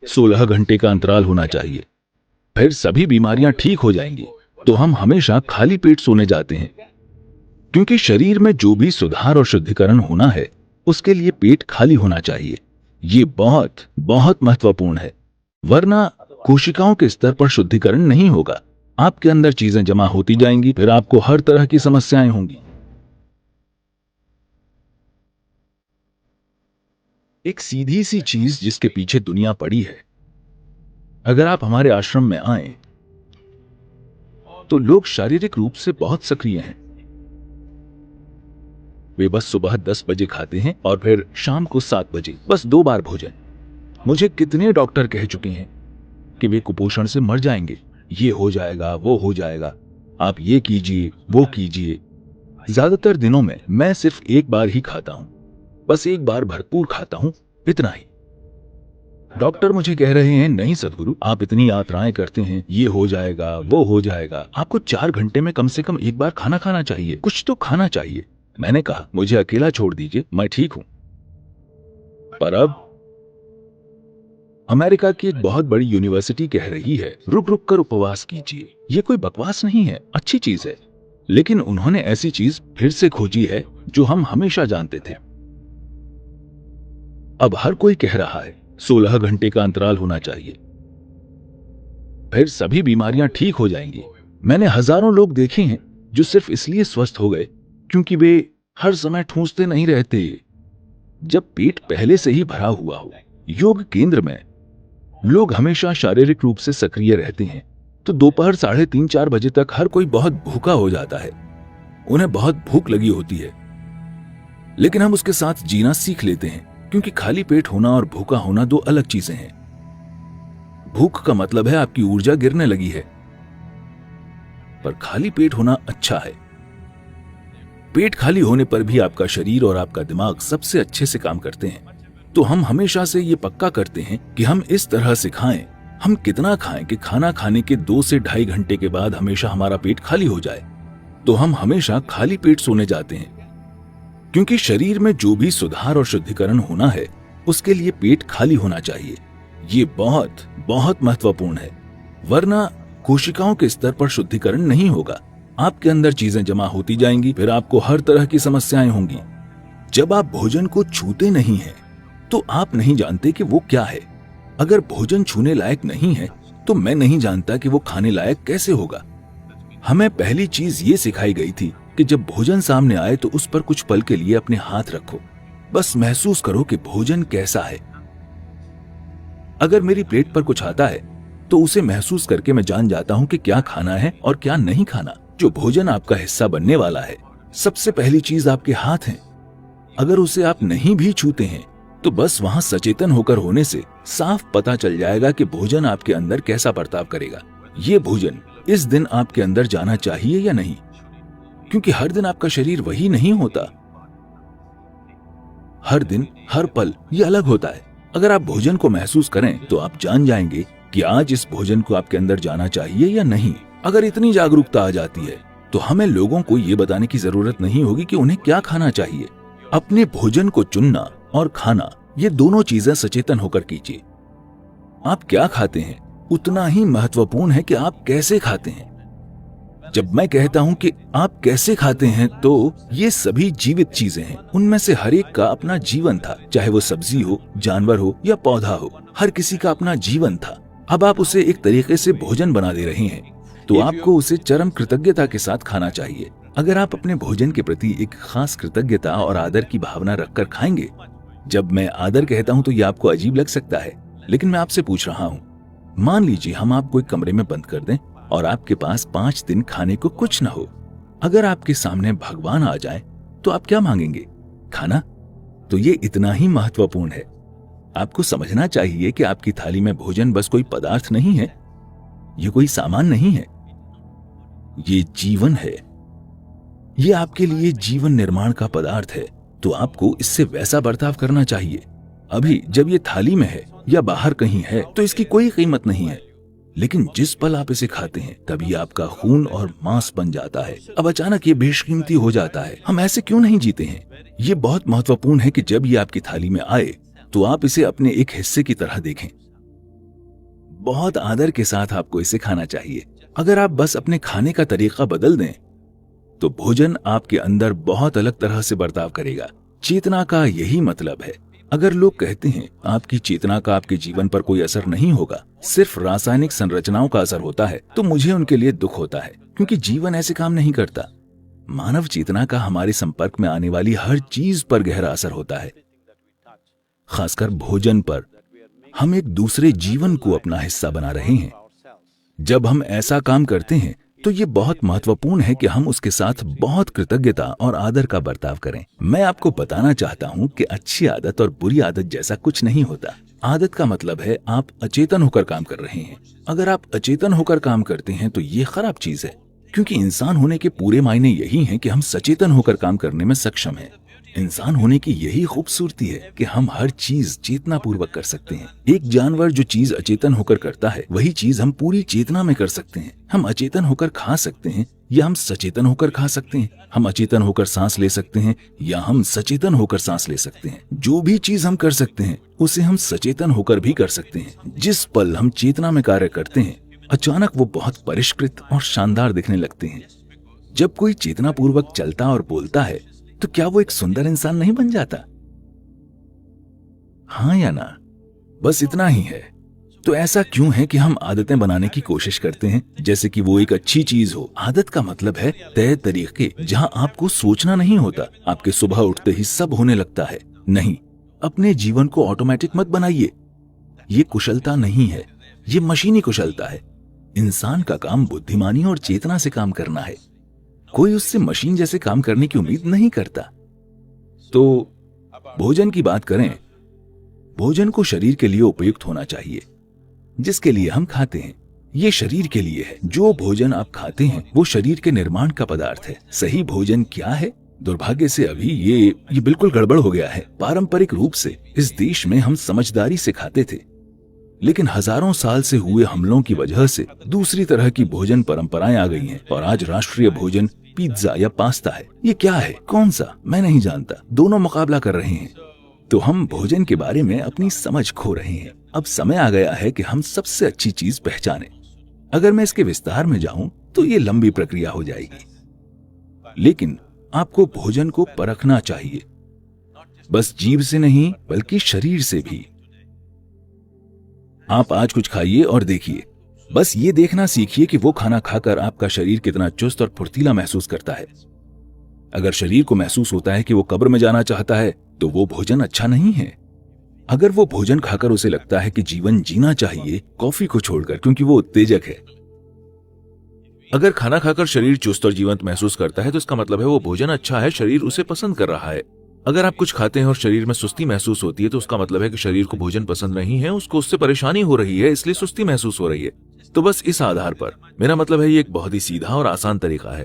16 घंटे का अंतराल होना चाहिए, फिर सभी बीमारियां ठीक हो जाएंगी। तो हम हमेशा खाली पेट सोने जाते हैं, क्योंकि शरीर में जो भी सुधार और शुद्धिकरण होना है उसके लिए पेट खाली होना चाहिए। ये बहुत बहुत महत्वपूर्ण है, वरना कोशिकाओं के स्तर पर शुद्धिकरण नहीं होगा। आपके अंदर चीजें जमा होती जाएंगी, फिर आपको हर तरह की समस्याएं होंगी। एक सीधी सी चीज जिसके पीछे दुनिया पड़ी है। अगर आप हमारे आश्रम में आए तो लोग शारीरिक रूप से बहुत सक्रिय हैं। वे बस सुबह 10 बजे खाते हैं और फिर शाम को 7 बजे, बस 2 बार भोजन। मुझे कितने डॉक्टर कह चुके हैं कि वे कुपोषण से मर जाएंगे, ये हो जाएगा, वो हो जाएगा, आप ये कीजिए, वो कीजिए। ज्यादातर दिनों में मैं सिर्फ एक बार ही खाता हूं, बस एक बार भरपूर खाता हूं, इतना ही। डॉक्टर मुझे कह रहे हैं, नहीं सदगुरु, आप इतनी यात्राएं करते हैं, ये हो जाएगा, वो हो जाएगा, आपको 4 घंटे में कम से कम एक बार खाना खाना चाहिए, कुछ तो खाना चाहिए। मैंने कहा, मुझे अकेला छोड़ दीजिए, मैं ठीक हूं। पर अब अमेरिका की एक बहुत बड़ी यूनिवर्सिटी कह रही है, रुक रुक कर उपवास कीजिए। ये कोई बकवास नहीं है, अच्छी चीज है, लेकिन उन्होंने ऐसी चीज फिर से खोजी है जो हम हमेशा जानते थे। अब हर कोई कह रहा है 16 घंटे का अंतराल होना चाहिए, फिर सभी बीमारियां ठीक हो जाएंगी। मैंने हजारों लोग देखे हैं जो सिर्फ इसलिए स्वस्थ हो गए क्योंकि वे हर समय ठूंसते नहीं रहते। जब पेट पहले से ही भरा हुआ हो, योग केंद्र में लोग हमेशा शारीरिक रूप से सक्रिय रहते हैं, तो दोपहर 3:30-4 बजे तक हर कोई बहुत भूखा हो जाता है। उन्हें बहुत भूख लगी होती है, लेकिन हम उसके साथ जीना सीख लेते हैं, क्योंकि खाली पेट होना और भूखा होना 2 अलग चीजें हैं। भूख का मतलब है आपकी ऊर्जा गिरने लगी है, पर खाली पेट होना अच्छा है। पेट खाली होने पर भी आपका शरीर और आपका दिमाग सबसे अच्छे से काम करते हैं। तो हम हमेशा से ये पक्का करते हैं कि हम इस तरह से खाएं, हम कितना खाएं कि खाना खाने के 2 से ढाई घंटे के बाद हमेशा हमारा पेट खाली हो जाए। तो हम हमेशा खाली पेट सोने जाते हैं, क्योंकि शरीर में जो भी सुधार और शुद्धिकरण होना है उसके लिए पेट खाली होना चाहिए। ये बहुत बहुत महत्वपूर्ण है, वरना कोशिकाओं के स्तर पर शुद्धिकरण नहीं होगा। आपके अंदर चीजें जमा होती जाएंगी, फिर आपको हर तरह की समस्याएं होंगी। जब आप भोजन को छूते नहीं हैं, तो आप नहीं जानते कि वो क्या है। अगर भोजन छूने लायक नहीं है, तो मैं नहीं जानता कि वो खाने लायक कैसे होगा। हमें पहली चीज ये सिखाई गई थी कि जब भोजन सामने आए तो उस पर कुछ पल के लिए अपने हाथ रखो, बस महसूस करो कि भोजन कैसा है। अगर मेरी प्लेट पर कुछ आता है तो उसे महसूस करके मैं जान जाता हूं कि क्या खाना है और क्या नहीं खाना। जो भोजन आपका हिस्सा बनने वाला है, सबसे पहली चीज आपके हाथ है। अगर उसे आप नहीं भी छूते हैं तो बस वहां सचेतन होकर होने से साफ पता चल जाएगा कि भोजन आपके अंदर कैसा बर्ताव करेगा। ये भोजन इस दिन आपके अंदर जाना चाहिए या नहीं, क्योंकि हर दिन आपका शरीर वही नहीं होता। हर दिन हर पल ये अलग होता है। अगर आप भोजन को महसूस करें तो आप जान जाएंगे कि आज इस भोजन को आपके अंदर जाना चाहिए या नहीं। अगर इतनी जागरूकता आ जाती है तो हमें लोगों को ये बताने की जरूरत नहीं होगी कि उन्हें क्या खाना चाहिए। अपने भोजन को चुनना और खाना, ये दोनों चीजें सचेतन होकर कीजिए। आप क्या खाते हैं उतना ही महत्वपूर्ण है कि आप कैसे खाते हैं। जब मैं कहता हूं कि आप कैसे खाते हैं, तो ये सभी जीवित चीजें हैं। उनमें से हर एक का अपना जीवन था, चाहे वो सब्जी हो, जानवर हो या पौधा हो, हर किसी का अपना जीवन था। अब आप उसे एक तरीके से भोजन बना दे रहे हैं, तो आपको उसे चरम कृतज्ञता के साथ खाना चाहिए। अगर आप अपने भोजन के प्रति एक खास कृतज्ञता और आदर की भावना रखकर खाएंगे। जब मैं आदर कहता हूं तो ये आपको अजीब लग सकता है, लेकिन मैं आपसे पूछ रहा हूं, मान लीजिए हम आपको एक कमरे में बंद कर दें और आपके पास 5 दिन खाने को कुछ न हो। अगर आपके सामने भगवान आ जाए तो आप क्या मांगेंगे? खाना। तो ये इतना ही महत्वपूर्ण है। आपको समझना चाहिए कि आपकी थाली में भोजन बस कोई पदार्थ नहीं है, ये कोई सामान नहीं है, ये जीवन है। ये आपके लिए जीवन निर्माण का पदार्थ है, तो आपको इससे वैसा बर्ताव करना चाहिए। अभी जब ये थाली में है या बाहर कहीं है तो इसकी कोई कीमत नहीं है, लेकिन जिस पल आप इसे खाते हैं तभी आपका खून और मांस बन जाता है। अब अचानक ये बेशकीमती हो जाता है। हम ऐसे क्यों नहीं जीते हैं? ये बहुत महत्वपूर्ण है कि जब ये आपकी थाली में आए तो आप इसे अपने एक हिस्से की तरह देखें। बहुत आदर के साथ आपको इसे खाना चाहिए। अगर आप बस अपने खाने का तरीका बदल दें तो भोजन आपके अंदर बहुत अलग तरह से बर्ताव करेगा। चेतना का यही मतलब है। अगर लोग कहते हैं आपकी चेतना का आपके जीवन पर कोई असर नहीं होगा, सिर्फ रासायनिक संरचनाओं का असर होता है, तो मुझे उनके लिए दुख होता है, क्योंकि जीवन ऐसे काम नहीं करता। मानव चेतना का हमारे संपर्क में आने वाली हर चीज पर गहरा असर होता है, खासकर भोजन पर। हम एक दूसरे जीवन को अपना हिस्सा बना रहे हैं। जब हम ऐसा काम करते हैं तो ये बहुत महत्वपूर्ण है कि हम उसके साथ बहुत कृतज्ञता और आदर का बर्ताव करें। मैं आपको बताना चाहता हूँ कि अच्छी आदत और बुरी आदत जैसा कुछ नहीं होता। आदत का मतलब है आप अचेतन होकर काम कर रहे हैं। अगर आप अचेतन होकर काम करते हैं तो ये खराब चीज है, क्योंकि इंसान होने के पूरे मायने यही हैं कि हम सचेतन होकर काम करने में सक्षम हैं। इंसान होने की यही खूबसूरती है कि हम हर चीज चेतना पूर्वक कर सकते हैं। एक जानवर जो चीज अचेतन होकर करता है वही चीज हम पूरी चेतना में कर सकते हैं। हम अचेतन होकर खा सकते हैं या हम सचेतन होकर खा सकते हैं। हम अचेतन होकर सांस ले सकते हैं या हम सचेतन होकर सांस ले सकते हैं। जो भी चीज हम कर सकते हैं उसे हम सचेतन होकर भी कर सकते हैं। जिस पल हम चेतना में कार्य करते हैं अचानक वो बहुत परिष्कृत और शानदार दिखने लगते हैं। जब कोई चेतना पूर्वक चलता और बोलता है तो क्या वो एक सुंदर इंसान नहीं बन जाता? हाँ या ना? बस इतना ही है। तो ऐसा क्यों है कि हम आदतें बनाने की कोशिश करते हैं जैसे कि वो एक अच्छी चीज हो? आदत का मतलब है तय तरीके, जहां आपको सोचना नहीं होता। आपके सुबह उठते ही सब होने लगता है। नहीं, अपने जीवन को ऑटोमेटिक मत बनाइए। ये कुशलता नहीं है, ये मशीनी कुशलता है। इंसान का काम बुद्धिमानी और चेतना से काम करना है। कोई उससे मशीन जैसे काम करने की उम्मीद नहीं करता। तो भोजन की बात करें, भोजन को शरीर के लिए उपयुक्त होना चाहिए जिसके लिए हम खाते हैं। ये शरीर के लिए है। जो भोजन आप खाते हैं वो शरीर के निर्माण का पदार्थ है। सही भोजन क्या है? दुर्भाग्य से अभी ये बिल्कुल गड़बड़ हो गया है। पारंपरिक रूप से इस देश में हम समझदारी से खाते थे, लेकिन हजारों साल से हुए हमलों की वजह से दूसरी तरह की भोजन परंपराएं आ गई हैं और आज राष्ट्रीय भोजन पिज्जा या पास्ता है। ये क्या है? कौन सा? मैं नहीं जानता। दोनों मुकाबला कर रहे हैं। तो हम भोजन के बारे में अपनी समझ खो रहे हैं। अब समय आ गया है कि हम सबसे अच्छी चीज पहचानें। अगर मैं इसके विस्तार में जाऊं तो ये लंबी प्रक्रिया हो जाएगी, लेकिन आपको भोजन को परखना चाहिए, बस जीभ से नहीं बल्कि शरीर से भी। आप आज कुछ खाइए और देखिए, बस ये देखना सीखिए कि वो खाना खाकर आपका शरीर कितना चुस्त और फुर्तीला महसूस करता है। अगर शरीर को महसूस होता है कि वो कब्र में जाना चाहता है तो वो भोजन अच्छा नहीं है। अगर वो भोजन खाकर उसे लगता है कि जीवन जीना चाहिए कॉफी को छोड़कर, क्योंकि वो उत्तेजक है। अगर खाना खाकर शरीर चुस्त और जीवंत महसूस करता है तो इसका मतलब है वो भोजन अच्छा है, शरीर उसे पसंद कर रहा है। अगर आप कुछ खाते हैं और शरीर में सुस्ती महसूस होती है तो उसका मतलब है कि शरीर को भोजन पसंद नहीं है, उसको उससे परेशानी हो रही है, इसलिए सुस्ती महसूस हो रही है। तो बस इस आधार पर मेरा मतलब है ये एक बहुत ही सीधा और आसान तरीका है।